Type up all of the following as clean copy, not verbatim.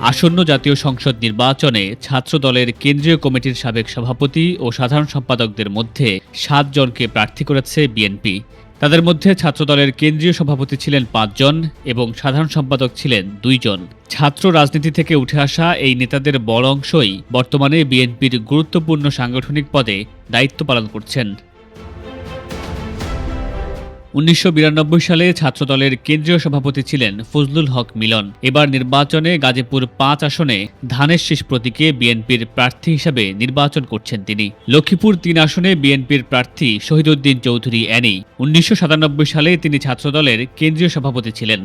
আসন্ন জাতীয় সংসদ নির্বাচনে ছাত্রদলের কেন্দ্রীয় কমিটির সাবেক সভাপতি ও সাধারণ সম্পাদকদের মধ্যে ৭ জনকে প্রার্থী করেছে বিএনপি। তাদের মধ্যে ছাত্রদলের কেন্দ্রীয় সভাপতি ছিলেন ৫ জন এবং সাধারণ সম্পাদক ছিলেন ২ জন। ছাত্র রাজনীতি থেকে উঠে আসা এই নেতাদের বড় অংশই বর্তমানে বিএনপির গুরুত্বপূর্ণ সাংগঠনিক পদে দায়িত্ব পালন করছেন। ১৯৯২ সালে ছাত্রদলের কেন্দ্রীয় সভাপতি ছিলেন ফজলুল হক মিলন। এবার নির্বাচনে গাজীপুর ৫ আসনে ধানের শীষ প্রতীকে বিএনপির প্রার্থী হিসাবে নির্বাচন করছেন তিনি। লক্ষ্মীপুর ৩ আসনে বিএনপির প্রার্থী শহীদউদ্দিন চৌধুরী অ্যানি। ১৯৯৭ সালে তিনি ছাত্রদলের কেন্দ্রীয় সভাপতি ছিলেন।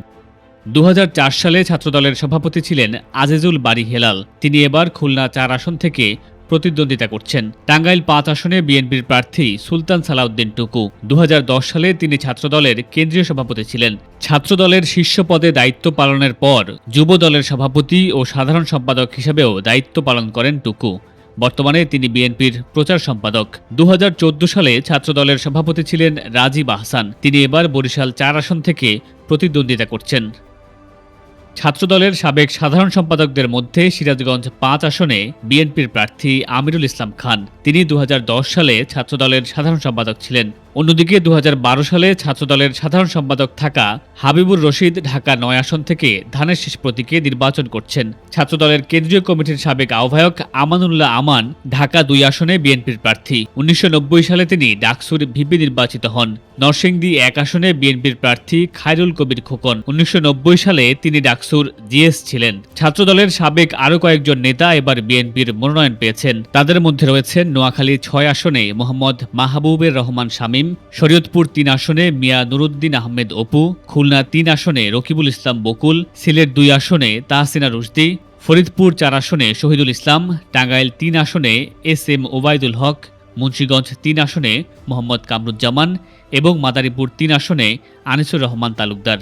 ২০০৪ সালে ছাত্রদলের সভাপতি ছিলেন আজিজুল বারী হেলাল। তিনি এবার খুলনা ৪ আসন থেকে প্রতিদ্বন্দ্বিতা করছেন। টাঙ্গাইল ৫ আসনে বিএনপির প্রার্থী সুলতান সালাউদ্দিন টুকু। ২০১০ সালে তিনি ছাত্রদলের কেন্দ্রীয় সভাপতি ছিলেন। ছাত্রদলের শীর্ষ পদে দায়িত্ব পালনের পর যুব দলের সভাপতি ও সাধারণ সম্পাদক হিসেবেও দায়িত্ব পালন করেন টুকু। বর্তমানে তিনি বিএনপির প্রচার সম্পাদক। ২০১৪ সালে ছাত্রদলের সভাপতি ছিলেন রাজীব আহসান। তিনি এবার বরিশাল ৪ আসন থেকে প্রতিদ্বন্দ্বিতা করছেন। ছাত্রদলের সাবেক সাধারণ সম্পাদকদের মধ্যে সিরাজগঞ্জ ৫ আসনে বিএনপির প্রার্থী আমিরুল ইসলাম খান। তিনি ২০১০ সালে ছাত্রদলের সাধারণ সম্পাদক ছিলেন। অন্যদিকে ২০১২ সালে ছাত্রদলের সাধারণ সম্পাদক থাকা হাবিবুর রশিদ ঢাকা ৯ আসন থেকে ধানের শীষ প্রতীকে নির্বাচন করছেন। ছাত্রদলের কেন্দ্রীয় কমিটির সাবেক আহ্বায়ক আমানুল্লাহ আমান ঢাকা ২ আসনে বিএনপির প্রার্থী। ১৯৯০ সালে তিনি ডাকসুর ভিপি নির্বাচিত হন। নরসিংদী ১ আসনে বিএনপির প্রার্থী খায়রুল কবির খোকন। ১৯৯০ সালে তিনি ডাকসুর জিএস ছিলেন। ছাত্রদলের সাবেক আরও কয়েকজন নেতা এবার বিএনপির মনোনয়ন পেয়েছেন। তাদের মধ্যে রয়েছেন নোয়াখালী ৬ আসনে মোহাম্মদ মাহবুবের রহমান শামীম, শরীয়তপুর ৩ আসনে মিয়া নুরুদ্দিন আহমেদ অপু, খুলনা ৩ আসনে রকিবুল ইসলাম বকুল, সিলেট ২ আসনে তাহসিনা রুশদি, ফরিদপুর ৪ আসনে শহীদুল ইসলাম, টাঙ্গাইল ৩ আসনে এস.এম. ওবায়দুল হক, মুন্সিগঞ্জ ৩ আসনে মোহাম্মদ কামরুজ্জামান এবং মাদারীপুর ৩ আসনে আনিসুর রহমান তালুকদার।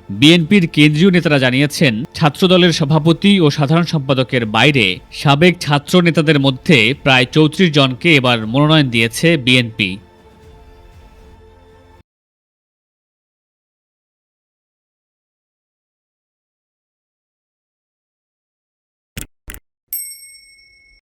বিএনপির কেন্দ্রীয় নেতারা জানিয়েছেন, ছাত্রদলের সভাপতি ও সাধারণ সম্পাদকের বাইরে সাবেক ছাত্র নেতাদের মধ্যে প্রায় ৩৪ জনকে এবার মনোনয়ন দিয়েছে বিএনপি।